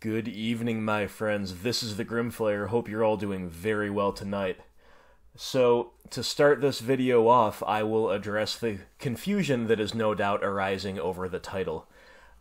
Good evening, my friends. This is the Grimflayer. Hope you're all doing very well tonight. So, to start this video off, I will address the confusion that is no doubt arising over the title.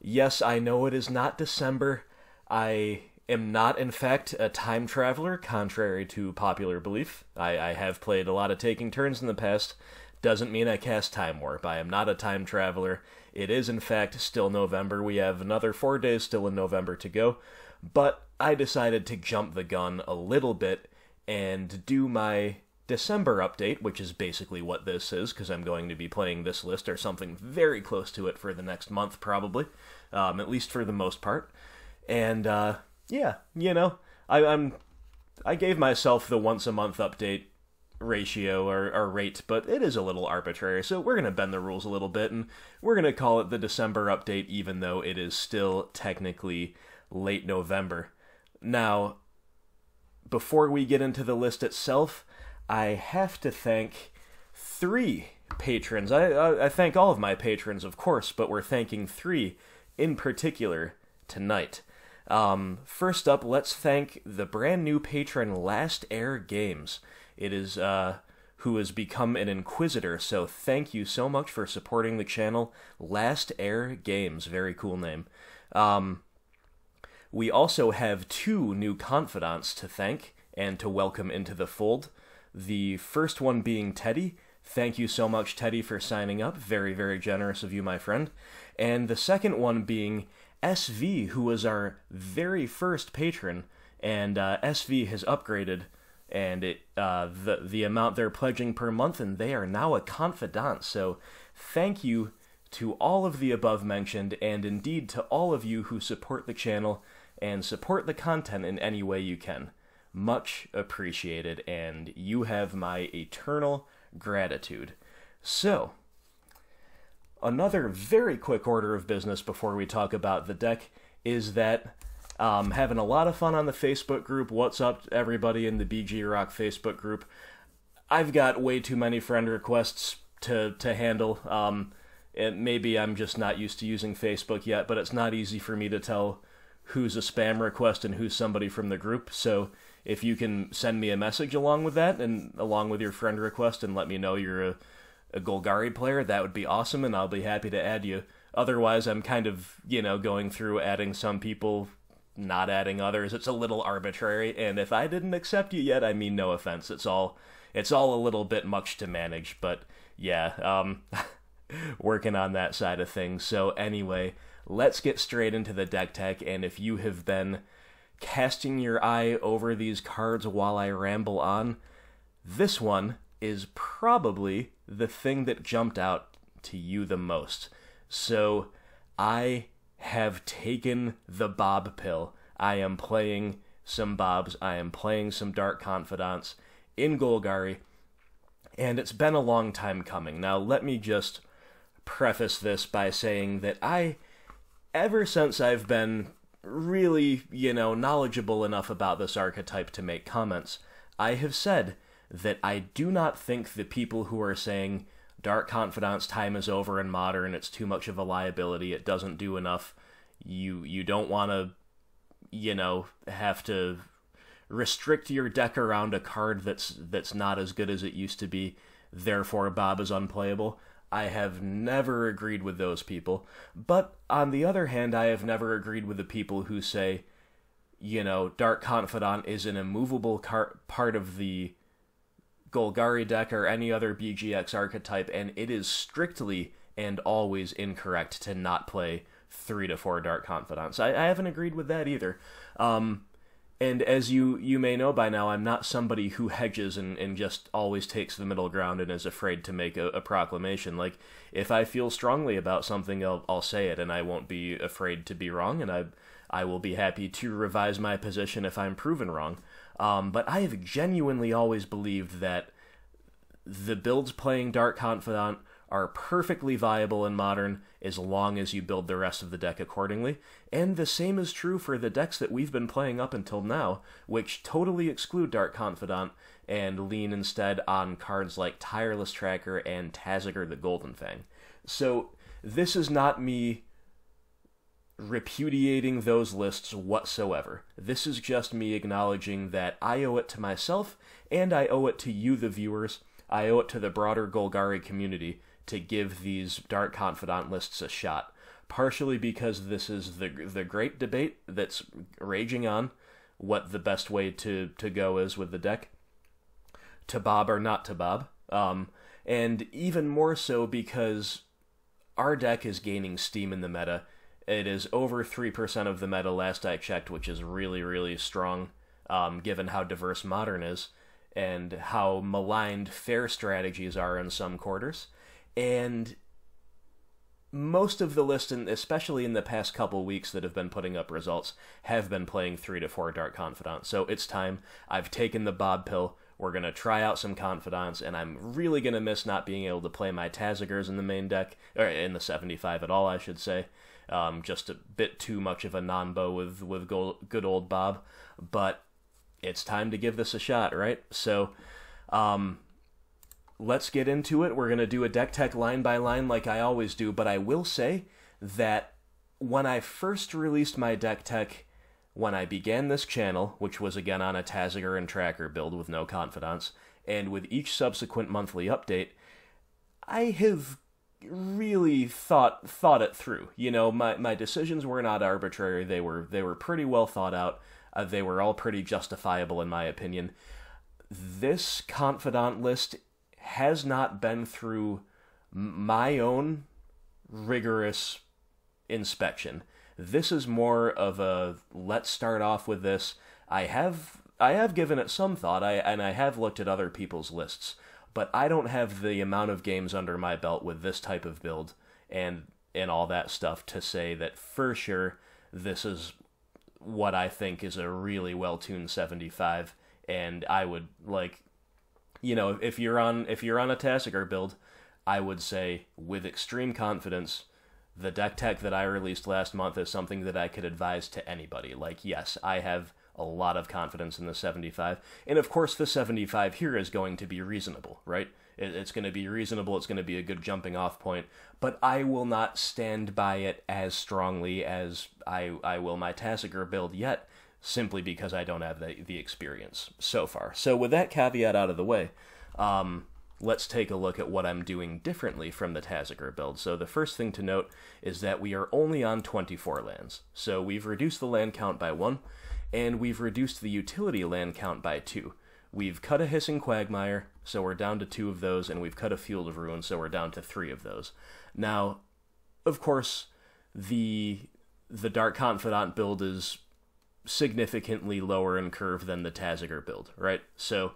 Yes, I know it is not December. I am not, in fact, a time traveler, contrary to popular belief. I have played a lot of Taking Turns in the past. Doesn't mean I cast Time Warp. I am not a time traveler. It is, in fact, still November. We have another 4 days still in November to go. But I decided to jump the gun a little bit and do my December update, which is basically what this is, because I'm going to be playing this list or something very close to it for the next month, probably. At least for the most part. And, yeah, you know, I gave myself the once-a-month update ratio or rate, but it is a little arbitrary, so we're going to bend the rules a little bit, and we're going to call it the December update, even though it is still technically late November. Now, before we get into the list itself, I have to thank 3 patrons. I thank all of my patrons, of course, but we're thanking 3 in particular tonight. First up, let's thank the brand new patron Last Air Games. It is, who has become an Inquisitor, so thank you so much for supporting the channel. Last Air Games, very cool name. We also have 2 new confidants to thank and to welcome into the fold. The first one being Teddy. Thank you so much, Teddy, for signing up. Very, very generous of you, my friend. And the second one being SV, who was our very first patron, and SV has upgraded, and the amount they're pledging per month, and they are now a confidant. So thank you to all of the above mentioned, and indeed to all of you who support the channel and support the content in any way you can. Much appreciated, and you have my eternal gratitude. So, another very quick order of business before we talk about the deck is that having a lot of fun on the Facebook group. What's up, everybody in the BG Rock Facebook group? I've got way too many friend requests to handle. And maybe I'm just not used to using Facebook yet, but it's not easy for me to tell who's a spam request and who's somebody from the group. So if you can send me a message along with that and along with your friend request and let me know you're a Golgari player, that would be awesome, and I'll be happy to add you. Otherwise, I'm kind of, going through adding some people, not adding others. It's a little arbitrary, and if I didn't accept you yet, I mean no offense. It's all a little bit much to manage, but yeah, working on that side of things. So anyway, let's get straight into the deck tech, and if you have been casting your eye over these cards while I ramble on, this one is probably the thing that jumped out to you the most. So I have taken the Bob pill. I am playing some Bobs. I am playing some Dark Confidants in Golgari, and it's been a long time coming. Now, let me just preface this by saying that ever since I've been really, knowledgeable enough about this archetype to make comments, I have said that I do not think the people who are saying Dark Confidant's time is over in Modern, it's too much of a liability, it doesn't do enough, you don't want to, have to restrict your deck around a card that's not as good as it used to be, therefore Bob is unplayable. I have never agreed with those people, but on the other hand, I have never agreed with the people who say, Dark Confidant is an immovable part of the Golgari deck or any other BGX archetype, and it is strictly and always incorrect to not play 3 to 4 Dark Confidants. I haven't agreed with that either. And as you may know by now, I'm not somebody who hedges and just always takes the middle ground and is afraid to make a proclamation. Like, if I feel strongly about something, I'll say it, and I won't be afraid to be wrong, and I will be happy to revise my position if I'm proven wrong. But I have genuinely always believed that the builds playing Dark Confidant are perfectly viable in Modern as long as you build the rest of the deck accordingly, and the same is true for the decks that we've been playing up until now, which totally exclude Dark Confidant and lean instead on cards like Tireless Tracker and Taziger the Golden Fang. So this is not me repudiating those lists whatsoever. This is just me acknowledging that I owe it to myself, and I owe it to you, the viewers. I owe it to the broader Golgari community to give these Dark Confidant lists a shot. Partially because this is the great debate that's raging on, what the best way to go is with the deck. To Bob or not to Bob. And even more so because our deck is gaining steam in the meta. It is over 3% of the meta last I checked, which is really, really strong, given how diverse Modern is, and how maligned fair strategies are in some quarters. And most of the list, especially in the past couple weeks that have been putting up results, have been playing 3 to 4 Dark Confidant. So it's time. I've taken the Bob pill. We're going to try out some Confidants, and I'm really going to miss not being able to play my Tazigurs in the main deck, or in the 75 at all, I should say. Just a bit too much of a non-bow with good old Bob. But it's time to give this a shot, right? So, let's get into it. We're going to do a deck tech line by line like I always do, but I will say that when I first released my deck tech, when I began this channel, which was again on a Taziger and Tracker build with no Confidants, and with each subsequent monthly update, I have really thought it through. You know, my decisions were not arbitrary. They were pretty well thought out. They were all pretty justifiable in my opinion. This Confidant list has not been through my own rigorous inspection. This is more of a, let's start off with this. I have given it some thought, and I have looked at other people's lists, but I don't have the amount of games under my belt with this type of build and all that stuff to say that for sure this is what I think is a really well-tuned 75, and I would, like, you know, if you're on a Tassiger build, I would say with extreme confidence, the deck tech that I released last month is something that I could advise to anybody. Like, yes, I have a lot of confidence in the 75, and of course the 75 here is going to be reasonable, right? It's going to be reasonable, it's going to be a good jumping off point, but I will not stand by it as strongly as I will my Tassiger build yet, simply because I don't have the experience so far. So with that caveat out of the way, let's take a look at what I'm doing differently from the Taziger build. So the first thing to note is that we are only on 24 lands. So we've reduced the land count by 1, and we've reduced the utility land count by 2. We've cut a Hissing Quagmire, so we're down to 2 of those, and we've cut a Field of Ruin, so we're down to 3 of those. Now, of course, the Dark Confidant build is significantly lower in curve than the Taziger build, right? So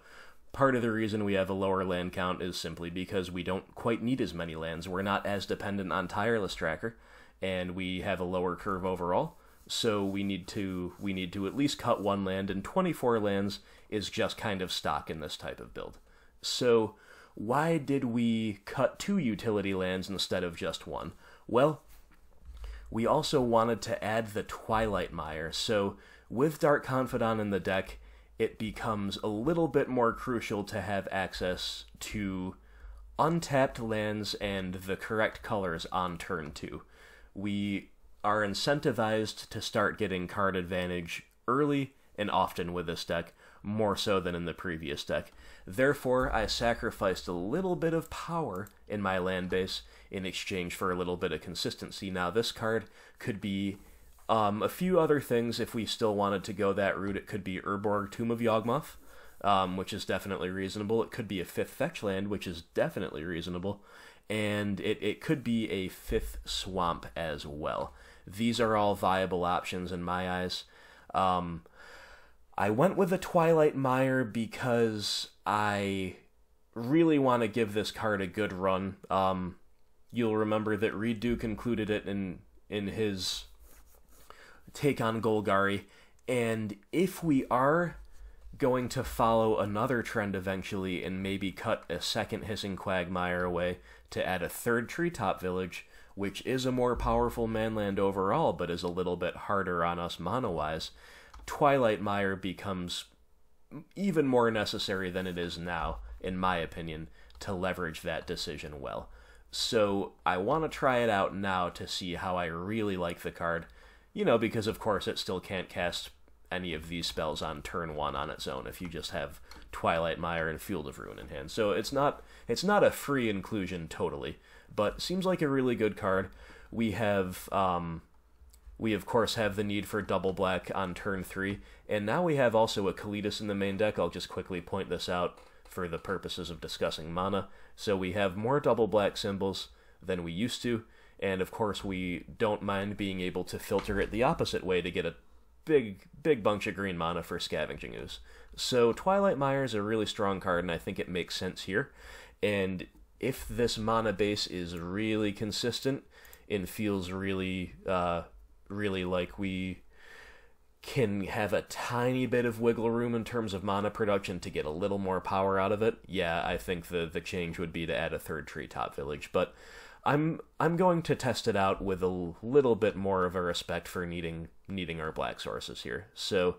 part of the reason we have a lower land count is simply because we don't quite need as many lands. We're not as dependent on Tireless Tracker, and we have a lower curve overall. So we need to at least cut 1 land, and 24 lands is just kind of stock in this type of build. So why did we cut 2 utility lands instead of just 1? Well, we also wanted to add the Twilightmire. So with Dark Confidant in the deck, it becomes a little bit more crucial to have access to untapped lands and the correct colors on turn 2. We are incentivized to start getting card advantage early and often with this deck, more so than in the previous deck. Therefore, I sacrificed a little bit of power in my land base in exchange for a little bit of consistency. Now, this card could be a few other things if we still wanted to go that route. It could be Urborg, Tomb of Yawgmoth, which is definitely reasonable. It could be a 5th fetch land, which is definitely reasonable. And it could be a 5th swamp as well. These are all viable options in my eyes. I went with the Twilightmire because I really want to give this card a good run. You'll remember that Reed Duke included it in his take on Golgari, and if we are going to follow another trend eventually and maybe cut a 2nd Hissing Quagmire away to add a 3rd Treetop Village, which is a more powerful manland overall, but is a little bit harder on us mono-wise, Twilightmire becomes even more necessary than it is now, in my opinion, to leverage that decision well. So I want to try it out now to see how I really like the card, because of course it still can't cast any of these spells on turn 1 on its own if you just have Twilightmire and Field of Ruin in hand. So it's not a free inclusion totally, but seems like a really good card. We have we of course have the need for double black on turn 3, and now we have also a Kalidas in the main deck. I'll just quickly point this out for the purposes of discussing mana. So we have more double black symbols than we used to, and of course we don't mind being able to filter it the opposite way to get a big bunch of green mana for Scavenging Ooze. So Twilightmire is a really strong card, and I think it makes sense here. And if this mana base is really consistent and feels really like we can have a tiny bit of wiggle room in terms of mana production to get a little more power out of it, yeah, I think the change would be to add a 3rd Treetop Village. But I'm going to test it out with a little bit more of a respect for needing our black sources here. So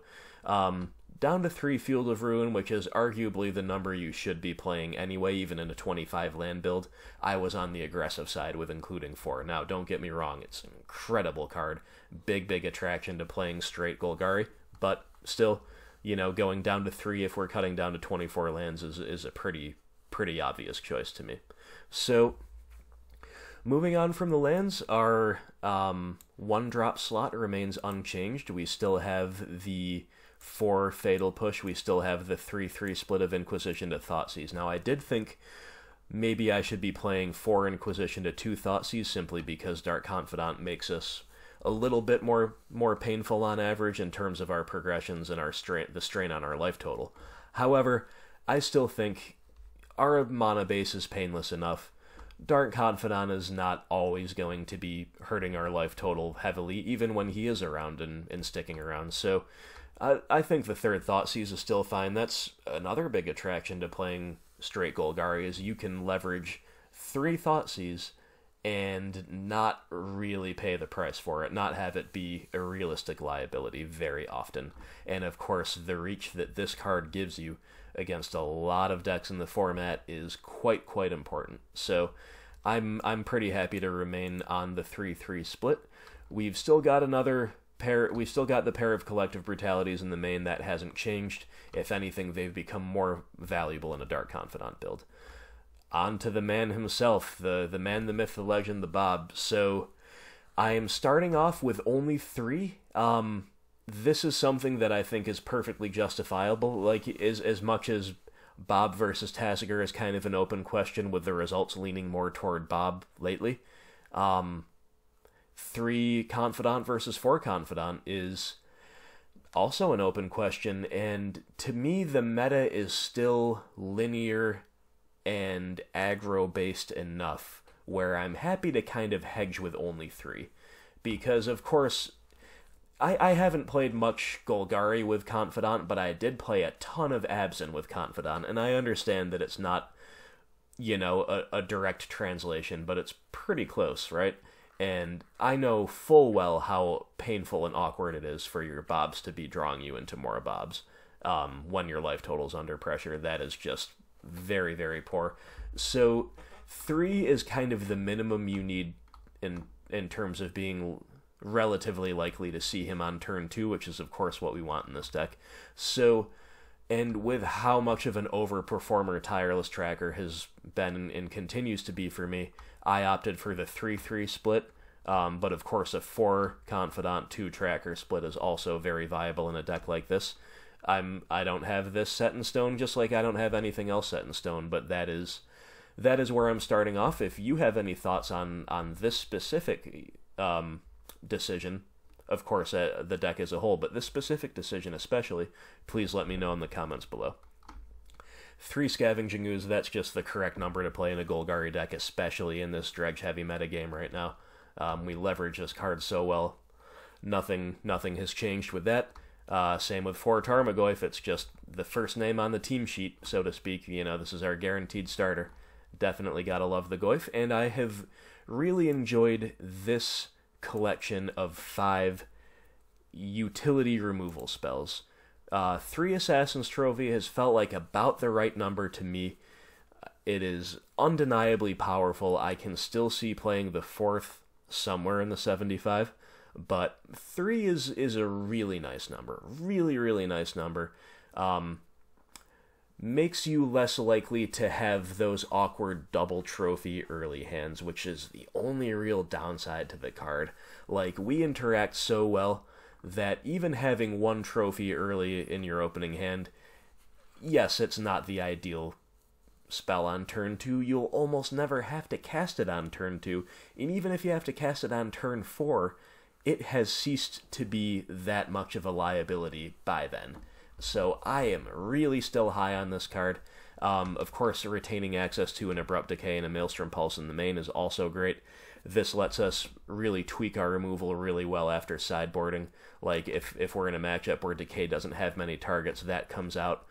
down to 3 Field of Ruin, which is arguably the number you should be playing anyway, even in a 25 land build. I was on the aggressive side with including 4. Now, don't get me wrong, it's an incredible card. Big attraction to playing straight Golgari, but still, going down to 3 if we're cutting down to 24 lands is a pretty obvious choice to me. So moving on from the lands, our 1-drop slot remains unchanged. We still have the 4 Fatal Push. We still have the 3/3 split of Inquisition to Thoughtseize. Now, I did think maybe I should be playing 4 Inquisition to 2 Thoughtseize simply because Dark Confidant makes us a little bit more painful on average in terms of our progressions and the strain on our life total. However, I still think our mana base is painless enough. Dark Confidant is not always going to be hurting our life total heavily, even when he is around and sticking around. So I think the 3rd Thoughtseize is still fine. That's another big attraction to playing straight Golgari, is you can leverage 3 Thoughtseize and not really pay the price for it, not have it be a realistic liability very often. And of course, the reach that this card gives you against a lot of decks in the format is quite important. So I'm pretty happy to remain on the 3/3 split. We've still got another pair. We've still got the pair of Collective Brutalities in the main. That hasn't changed. If anything, they've become more valuable in a Dark Confidant build. On to the man himself, the man, the myth, the legend, the Bob. So I am starting off with only 3. This is something that I think is perfectly justifiable. Like, as much as Bob versus Tasigur is kind of an open question, with the results leaning more toward Bob lately. 3 Confidant versus 4 Confidant is also an open question, and to me the meta is still linear and aggro-based enough where I'm happy to kind of hedge with only 3. Because, of course, I haven't played much Golgari with Confidant, but I did play a ton of Abzan with Confidant, and I understand that it's not, a direct translation, but it's pretty close, right? And I know full well how painful and awkward it is for your Bobs to be drawing you into more Bobs when your life total's under pressure. That is just very poor. So 3 is kind of the minimum you need in terms of being relatively likely to see him on turn 2, which is of course what we want in this deck. So, and with how much of an overperformer Tireless Tracker has been and continues to be for me, I opted for the 3/3 split, but of course a 4 Confidant 2 Tracker split is also very viable in a deck like this. I don't have this set in stone, just like I don't have anything else set in stone, but that is where I'm starting off. If you have any thoughts on this specific decision, of course the deck as a whole, but this specific decision especially, please let me know in the comments below. 3 Scavenging Ooze, that's just the correct number to play in a Golgari deck, especially in this dredge-heavy metagame right now. We leverage this card so well. Nothing has changed with that. Same with 4 Tarmogoyf, it's just the first name on the team sheet, so to speak. This is our guaranteed starter. Definitely gotta love the Goyf, and I have really enjoyed this collection of 5 utility removal spells. 3 Assassin's Trophy has felt like about the right number to me. It is undeniably powerful. I can still see playing the 4th somewhere in the 75, but 3 is a really nice number. Really, really nice number. Makes you less likely to have those awkward double trophy early hands, which is the only real downside to the card. Like, we interact so well that even having 1 trophy early in your opening hand, yes, it's not the ideal spell on turn 2. You'll almost never have to cast it on turn 2, and even if you have to cast it on turn 4, it has ceased to be that much of a liability by then. So I am really still high on this card. Of course, retaining access to an Abrupt Decay and a Maelstrom Pulse in the main is also great. This lets us really tweak our removal really well after sideboarding. Like, if we're in a matchup where Decay doesn't have many targets, that comes out.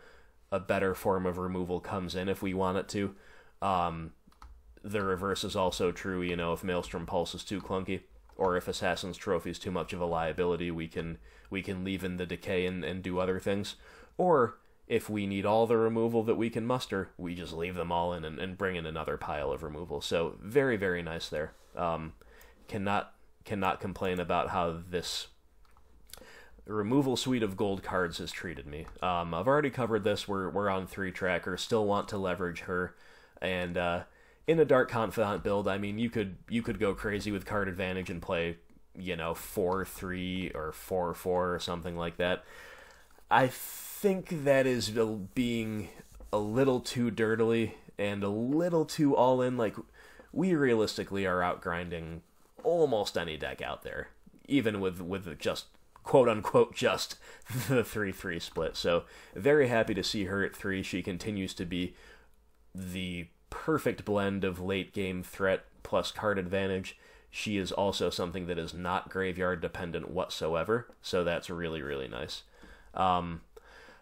A better form of removal comes in if we want it to. The reverse is also true, if Maelstrom Pulse is too clunky, or if Assassin's Trophy is too much of a liability, we can leave in the Decay and do other things. Or, if we need all the removal that we can muster, we just leave them all in and bring in another pile of removal. So, very, very nice there. Cannot complain about how this removal suite of gold cards has treated me. I've already covered this. We're on 3 tracker. Still want to leverage her, and in a Dark Confidant build, I mean, you could go crazy with card advantage and play 4-3 or 4-4 or something like that. I think that is being a little too dirtily and a little too all in. Like, we realistically are outgrinding almost any deck out there, even with just quote-unquote just the 3-3 split. So very happy to see her at 3. She continues to be the perfect blend of late-game threat plus card advantage. She is also something that is not graveyard dependent whatsoever, so that's really, really nice.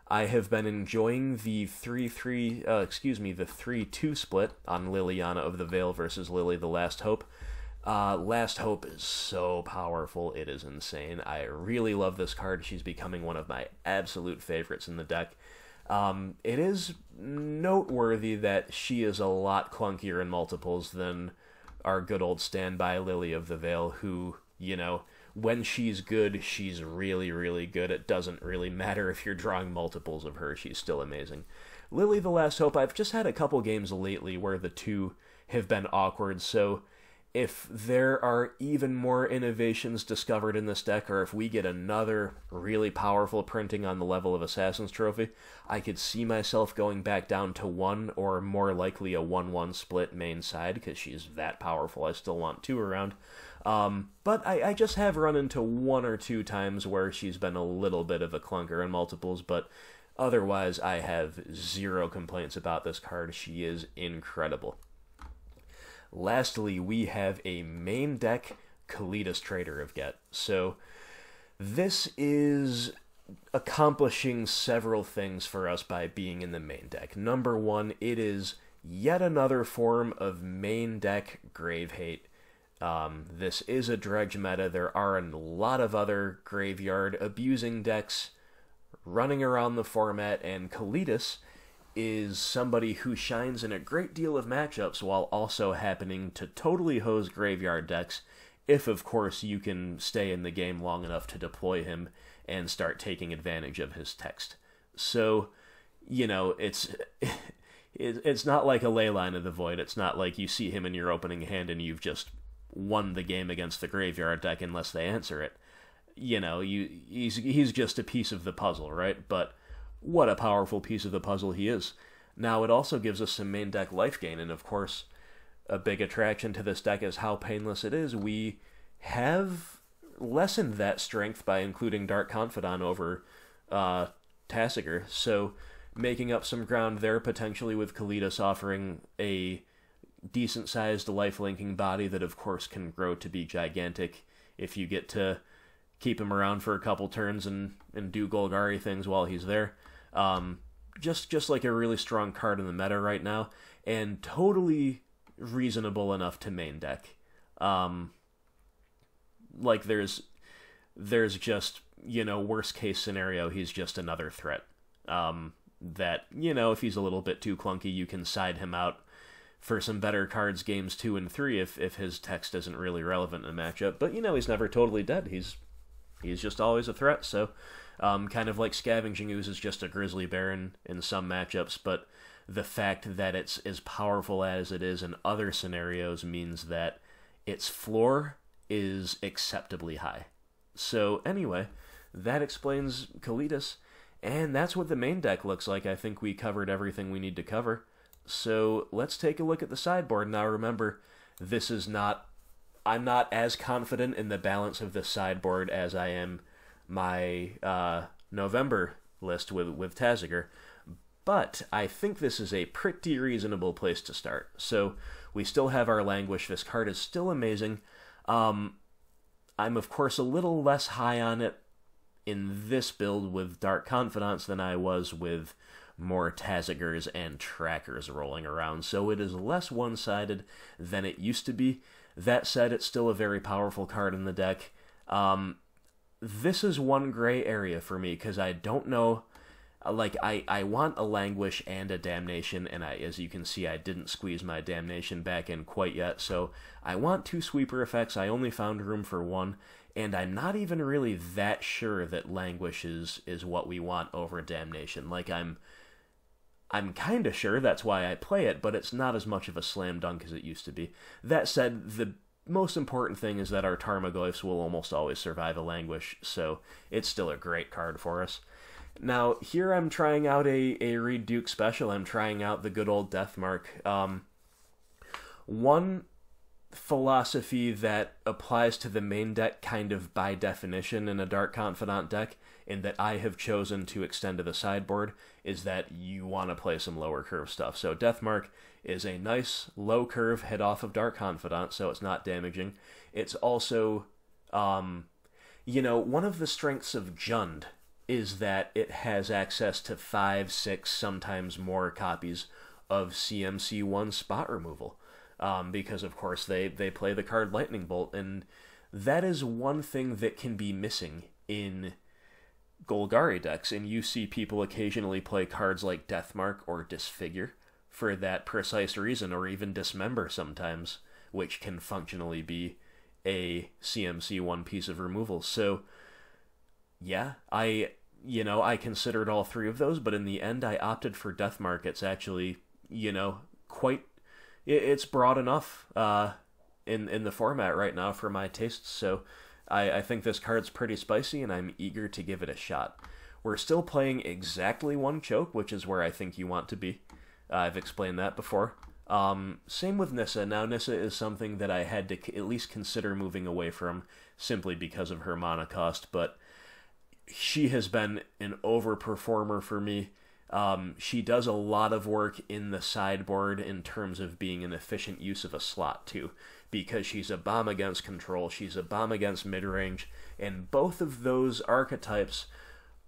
I have been enjoying the 3-2 split on Liliana of the Veil versus Lily the Last Hope. Last Hope is so powerful, it is insane. I really love this card. She's becoming one of my absolute favorites in the deck. It is noteworthy that she is a lot clunkier in multiples than our good old standby Lily of the Veil, who, when she's good, she's really, really good. It doesn't really matter if you're drawing multiples of her, she's still amazing. Lily the Last Hope, I've just had a couple games lately where the two have been awkward, so if there are even more innovations discovered in this deck, or if we get another really powerful printing on the level of Assassin's Trophy, I could see myself going back down to 1, or more likely a 1-1 split main side, because she's that powerful. I still want 2 around. But I just have run into 1 or 2 times where she's been a little bit of a clunker in multiples, but otherwise I have 0 complaints about this card. She is incredible. Lastly, we have a main deck Kalidas Trader of Get. So this is accomplishing several things for us by being in the main deck. Number 1, it is yet another form of main deck grave hate. This is a dredge meta. There are a lot of other graveyard abusing decks running around the format, and Kalidas is somebody who shines in a great deal of matchups while also happening to totally hose graveyard decks, if of course you can stay in the game long enough to deploy him and start taking advantage of his text. So, it's not like a Leyline of the Void. It's not like you see him in your opening hand and you've just won the game against the graveyard deck unless they answer it. He's just a piece of the puzzle, right? But what a powerful piece of the puzzle he is. Now, it also gives us some main deck life gain, and of course, a big attraction to this deck is how painless it is. We have lessened that strength by including Dark Confidant over Tasigur, so making up some ground there, potentially with Kalidas offering a decent-sized life-linking body that, of course, can grow to be gigantic if you get to keep him around for a couple turns and do Golgari things while he's there. Just like a really strong card in the meta right now, and totally reasonable enough to main deck. Like there's just, worst case scenario, he's just another threat. That, if he's a little bit too clunky, you can side him out for some better cards games 2 and 3 if his text isn't really relevant in a matchup. But, he's never totally dead. He's just always a threat, so kind of like Scavenging Ooze is just a Grizzly Baron in some matchups, but the fact that it's as powerful as it is in other scenarios means that its floor is acceptably high. So anyway, that explains Kalidas, and that's what the main deck looks like. I think we covered everything we need to cover. So let's take a look at the sideboard. Now remember, I'm not as confident in the balance of the sideboard as I am my November list with Taziger, but I think this is a pretty reasonable place to start. So we still have our Languish. This card is still amazing. I'm of course a little less high on it in this build with Dark Confidants than I was with more Tazigers and Trackers rolling around, so it is less one-sided than it used to be. That said, it's still a very powerful card in the deck. This is one gray area for me, because I don't know, I want a Languish and a Damnation, and as you can see, I didn't squeeze my Damnation back in quite yet, so I want 2 sweeper effects. I only found room for 1, and I'm not even really that sure that Languish is what we want over Damnation. I'm kind of sure, that's why I play it, but it's not as much of a slam dunk as it used to be. That said, the most important thing is that our Tarmogoyfs will almost always survive a Languish, so it's still a great card for us. Now, here I'm trying out a Reed Duke special. I'm trying out the good old Deathmark. One philosophy that applies to the main deck kind of by definition in a Dark Confidant deck, and that I have chosen to extend to the sideboard, is that you want to play some lower curve stuff. So Deathmark is a nice low curve head off of Dark Confidant, so it's not damaging. It's also, one of the strengths of Jund is that it has access to 5, 6, sometimes more copies of CMC1 spot removal. Because, of course, they play the card Lightning Bolt, and that is one thing that can be missing in Golgari decks, and you see people occasionally play cards like Deathmark or Disfigure for that precise reason, or even Dismember sometimes, which can functionally be a CMC1 piece of removal. So, yeah, I considered all 3 of those, but in the end I opted for Deathmark. It's actually, it's broad enough in the format right now for my tastes, so I think this card's pretty spicy, and I'm eager to give it a shot. We're still playing exactly 1 choke, which is where I think you want to be. I've explained that before. Same with Nyssa. Now, Nyssa is something that I had to at least consider moving away from, simply because of her mana cost, but she has been an overperformer for me. She does a lot of work in the sideboard in terms of being an efficient use of a slot, too, because she's a bomb against control, she's a bomb against midrange, and both of those archetypes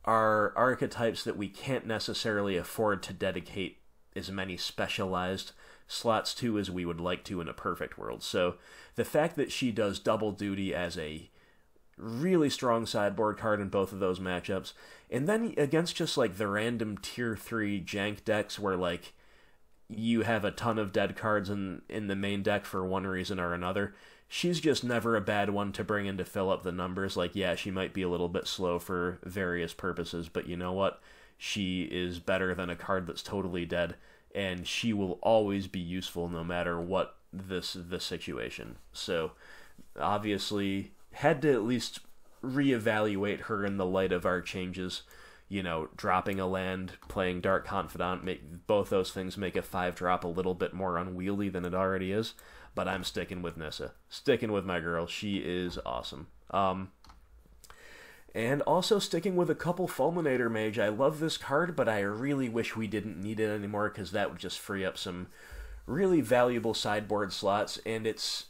are archetypes that we can't necessarily afford to dedicate as many specialized slots to as we would like to in a perfect world. So the fact that she does double duty as a really strong sideboard card in both of those matchups, and then against just the random tier 3 jank decks where you have a ton of dead cards in the main deck for one reason or another, she's just never a bad one to bring in to fill up the numbers. Yeah, she might be a little bit slow for various purposes, but you know what? She is better than a card that's totally dead, and she will always be useful no matter what the situation. So, obviously, had to at least reevaluate her in the light of our changes. Dropping a land, playing Dark Confidant, both those things make a 5-drop a little bit more unwieldy than it already is, but I'm sticking with Nyssa. Sticking with my girl. She is awesome. And also sticking with a couple Fulminator Mage. I love this card, but I really wish we didn't need it anymore, because that would just free up some really valuable sideboard slots, and it's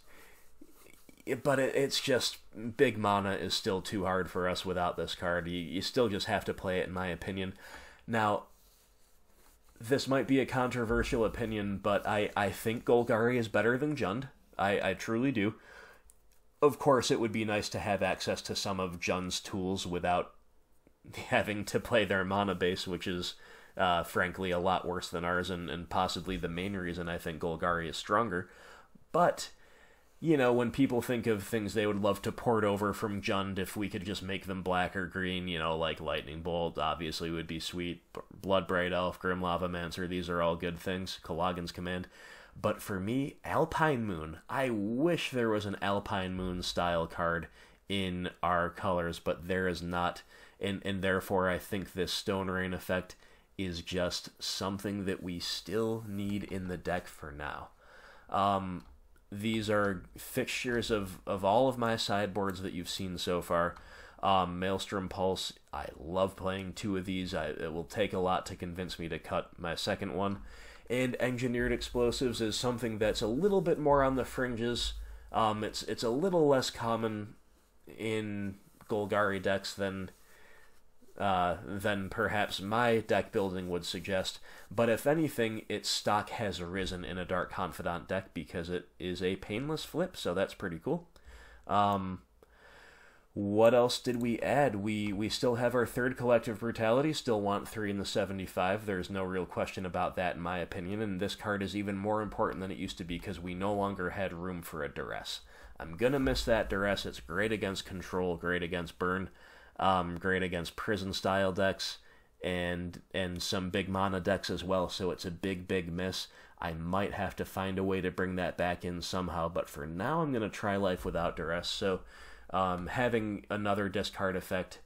just, big mana is still too hard for us without this card. You still just have to play it, in my opinion. Now, this might be a controversial opinion, but I think Golgari is better than Jund. I truly do. Of course, it would be nice to have access to some of Jund's tools without having to play their mana base, which is frankly, a lot worse than ours, and possibly the main reason I think Golgari is stronger. But, when people think of things they would love to port over from Jund, if we could just make them black or green, like Lightning Bolt, obviously would be sweet. Bloodbright Elf, Grim Lavamancer, these are all good things. Kalagan's Command. But for me, Alpine Moon. I wish there was an Alpine Moon style card in our colors, but there is not. And therefore, I think this Stone Rain effect is just something that we still need in the deck for now. These are fixtures of all of my sideboards that you've seen so far. Maelstrom Pulse, I love playing 2 of these. It will take a lot to convince me to cut my second one. And Engineered Explosives is something that's a little bit more on the fringes. It's a little less common in Golgari decks than perhaps my deck building would suggest. But if anything, its stock has risen in a Dark Confidant deck because it is a painless flip, so that's pretty cool. What else did we add? We still have our 3rd Collective Brutality, still want 3 in the 75. There's no real question about that in my opinion, and this card is even more important than it used to be because we no longer had room for a Duress. I'm gonna miss that Duress. It's great against Control, great against Burn, great against Prison-style decks, and some big mana decks as well, so it's a big miss. I might have to find a way to bring that back in somehow, but for now I'm gonna try life without Duress, so having another discard effect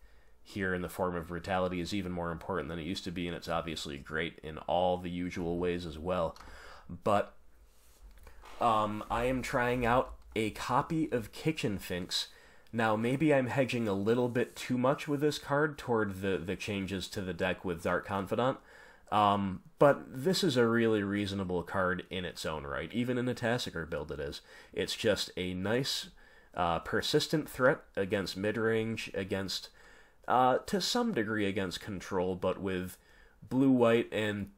here in the form of Brutality is even more important than it used to be, and it's obviously great in all the usual ways as well. But I am trying out a copy of Kitchen Finks. Now, maybe I'm hedging a little bit too much with this card toward the changes to the deck with Dark Confidant, but this is a really reasonable card in its own right. Even in a Tassiger build it is. It's just a nice persistent threat against midrange, against, to some degree against Control, but with blue-white and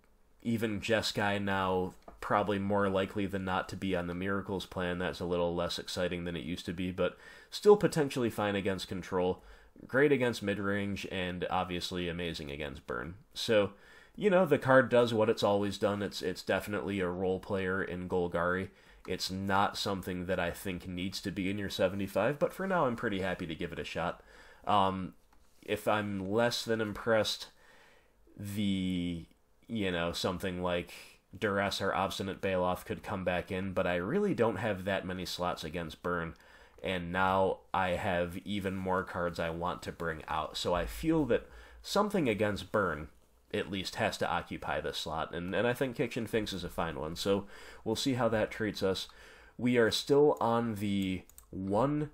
even Jeskai now probably more likely than not to be on the Miracles plan. That's a little less exciting than it used to be, but still potentially fine against Control, great against midrange, and obviously amazing against Burn. So, the card does what it's always done. It's definitely a role player in Golgari. It's not something that I think needs to be in your 75, but for now I'm pretty happy to give it a shot. If I'm less than impressed, something like Duress or Obstinate Bailoff could come back in, but I really don't have that many slots against Burn, and now I have even more cards I want to bring out, so I feel that something against Burn at least has to occupy this slot, and I think Kitchen Finks is a fine one, so we'll see how that treats us. We are still on the 1-3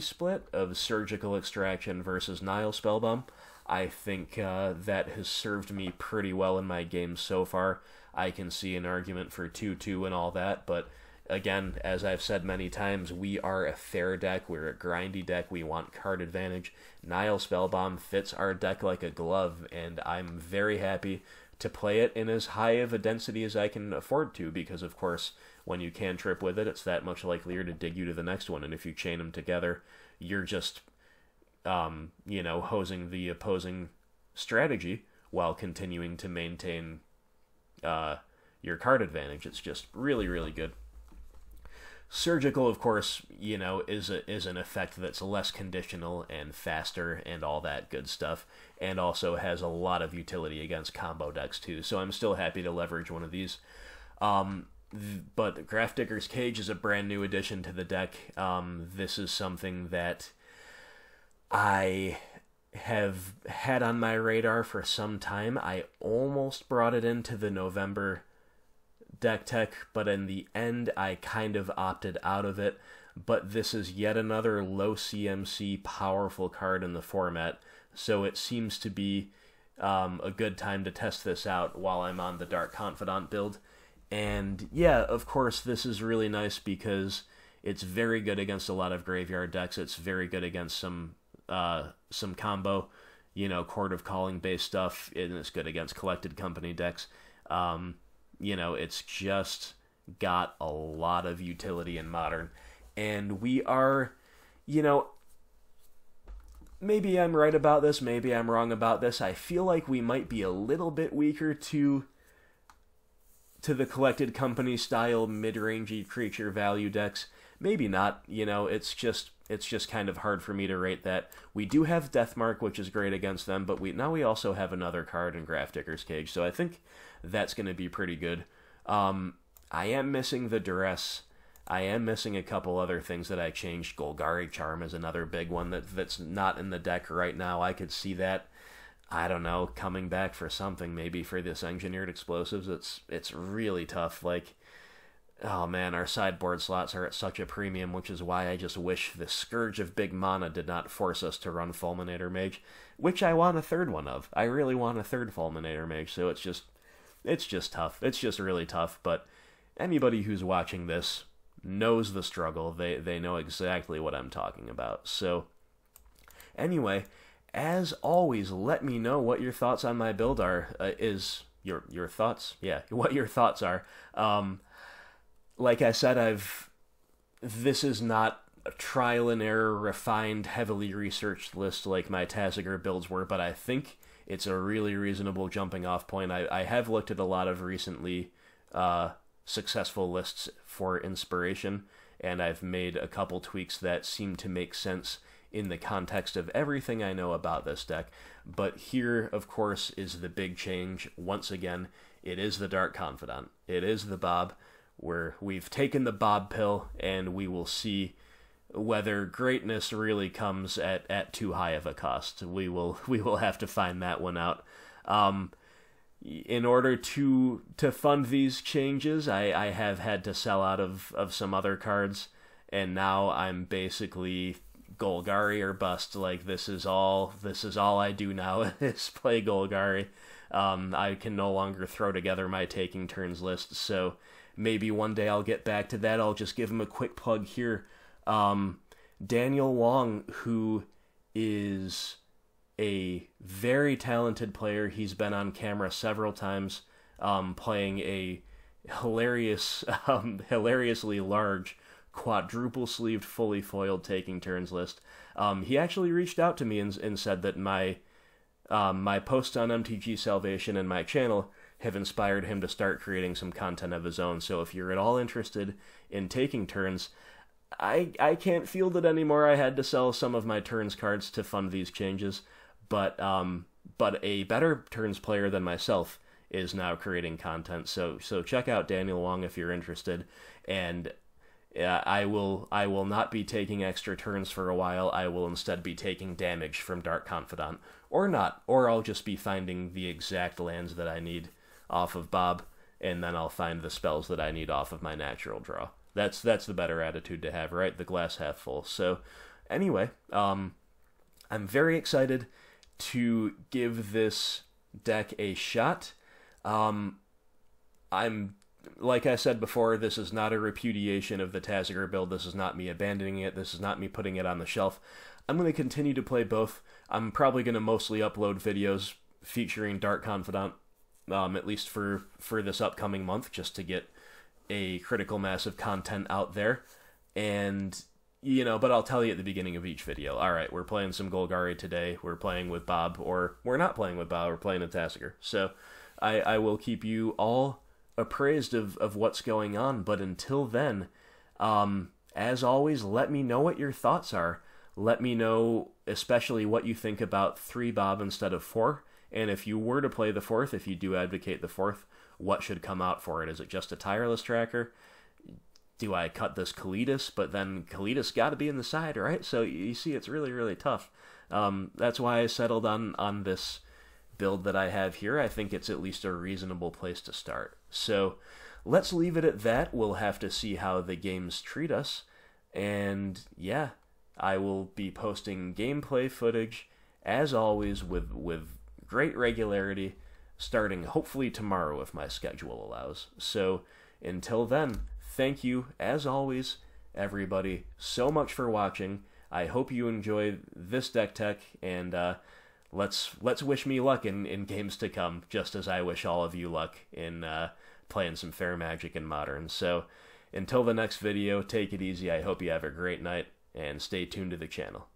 split of Surgical Extraction versus Nile Spellbomb. I think that has served me pretty well in my games so far. I can see an argument for 2-2 and all that, but again, as I've said many times, we are a fair deck, we're a grindy deck, we want card advantage. Nile Spellbomb fits our deck like a glove, and I'm very happy to play it in as high of a density as I can afford to, because of course, when you cantrip with it, it's that much likelier to dig you to the next one, and if you chain them together, you're just, hosing the opposing strategy while continuing to maintain your card advantage. It's just really, really good. Surgical, of course, is an effect that's less conditional and faster and all that good stuff, and also has a lot of utility against combo decks too, so I'm still happy to leverage one of these. But Grafdigger's Cage is a brand new addition to the deck. This is something that I have had on my radar for some time. I almost brought it into the November deck tech, but in the end I kind of opted out of it. But this is yet another low CMC powerful card in the format, so it seems to be a good time to test this out while I'm on the Dark Confidant build. And yeah, of course, this is really nice because it's very good against a lot of graveyard decks. It's very good against some combo, Court of Calling based stuff, and it's good against Collected Company decks. It's just got a lot of utility in Modern. And we are, maybe I'm right about this, maybe I'm wrong about this. I feel like we might be a little bit weaker to the Collected Company style mid-rangey creature value decks. Maybe not, you know, it's just kind of hard for me to rate that. We do have Deathmark, which is great against them, but now we also have another card in Graft Digger's Cage, so I think that's going to be pretty good. I am missing the Duress. I am missing a couple other things that I changed. Golgari Charm is another big one that's not in the deck right now. I could see that, I don't know, coming back for something, maybe for this Engineered Explosives. It's really tough. Like, oh man, our sideboard slots are at such a premium, which is why I just wish the Scourge of Big Mana did not force us to run Fulminator Mage, which I want a third one of. I really want a third Fulminator Mage, so it's just tough. It's just really tough, but anybody who's watching this knows the struggle. They know exactly what I'm talking about. So anyway, as always, let me know what your thoughts on my build are. Your thoughts? Yeah, what your thoughts are. Like I said, this is not a trial and error, refined, heavily researched list like my Tassiger builds were, but I think it's a really reasonable jumping off point. I have looked at a lot of recently successful lists for inspiration, and I've made a couple tweaks that seem to make sense in the context of everything I know about this deck. But here, of course, is the big change. Once again, it is the Dark Confidant. It is the Bob, where we've taken the Bob pill, and we will see whether greatness really comes at too high of a cost. We will have to find that one out. In order to fund these changes, I have had to sell out of some other cards, and now I'm basically Golgari or bust. Like, this is all I do now is play Golgari. I can no longer throw together my taking turns list, so maybe one day I'll get back to that. I'll just give him a quick plug here. Daniel Wong, who is a very talented player. He's been on camera several times playing a hilariously large quadruple-sleeved, fully foiled taking turns list. He actually reached out to me and said that my posts on MTG Salvation and my channel have inspired him to start creating some content of his own. So if you're at all interested in taking turns, I can't field it anymore. I had to sell some of my turns cards to fund these changes. But a better turns player than myself is now creating content. So check out Daniel Wong if you're interested. And I will not be taking extra turns for a while. I will instead be taking damage from Dark Confidant, or not, or I'll just be finding the exact lands that I need off of Bob, and then I'll find the spells that I need off of my natural draw. That's the better attitude to have, right? The glass half full. So anyway, I'm very excited to give this deck a shot. I'm, like I said before, this is not a repudiation of the Tassiger build. This is not me abandoning it. This is not me putting it on the shelf. I'm going to continue to play both. I'm probably going to mostly upload videos featuring Dark Confidant, at least for this upcoming month, just to get a critical mass of content out there. And but I'll tell you at the beginning of each video, all right, we're playing some Golgari today, we're playing with Bob, or we're not playing with Bob, we're playing a Tassiger. So I will keep you all appraised of what's going on, but until then, as always, let me know what your thoughts are. Let me know especially what you think about 3 Bob instead of 4, and if you were to play the 4th, if you do advocate the 4th, what should come out for it? Is it just a tireless tracker? Do I cut this Kalidas? But then Kalidas got to be in the side, right? So you see, it's really, really tough. That's why I settled on this build that I have here. I think it's at least a reasonable place to start. So let's leave it at that. We'll have to see how the games treat us. And yeah, I will be posting gameplay footage, as always, with great regularity, starting hopefully tomorrow if my schedule allows. So until then, thank you, as always, everybody, so much for watching. I hope you enjoy this deck tech, and let's wish me luck in games to come, just as I wish all of you luck in playing some Fair Magic and Modern. So until the next video, take it easy. I hope you have a great night, and stay tuned to the channel.